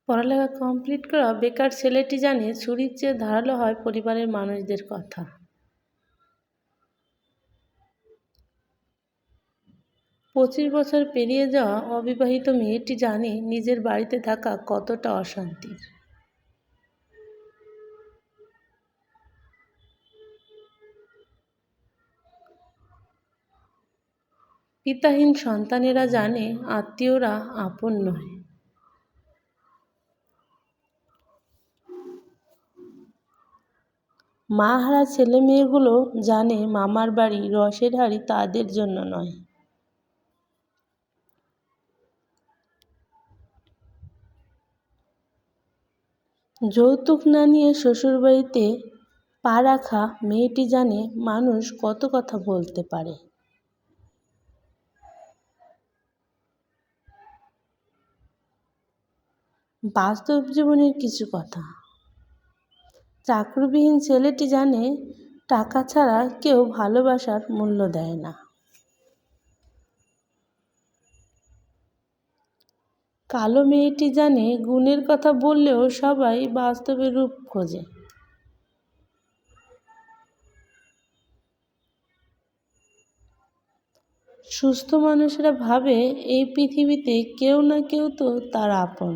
পড়ালেখা কমপ্লিট করা বেকার ছেলেটি জানে ছুরির চেয়ে ধারালো হয় পরিবারের মানুষদের কথা। 25 বছর পেরিয়ে যাওয়া অবিবাহিত মেয়েটি জানে নিজের বাড়িতে থাকা কতটা অশান্তির। পিতাহীন সন্তানেরা জানে আত্মীয়রা আপন নয়। মা হারা ছেলে মেয়েগুলো জানে মামার বাড়ি রসের হাঁড়ি তাদের জন্য নয়। যৌতুক না নিয়ে শ্বশুরবাড়িতে পা রাখা মেয়েটি জানে মানুষ কত কথা বলতে পারে। বাস্তব জীবনের কিছু কথা। চাকরিবিহীন ছেলেটি জানে টাকা ছাড়া কেউ ভালোবাসার মূল্য দেয় না। কালো মেয়েটি জানে গুণের কথা বললেও সবাই বাস্তবে রূপ খোঁজে। সুস্থ মানুষেরা ভাবে এই পৃথিবীতে কেউ না কেউ তো তার আপন।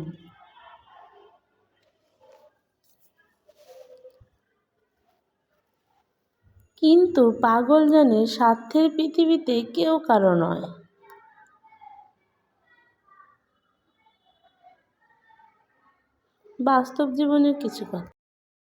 কিন্তু পাগল জানে স্বার্থের পৃথিবীতে কেউ কারো নয়। বাস্তব জীবনের কিছু কথা।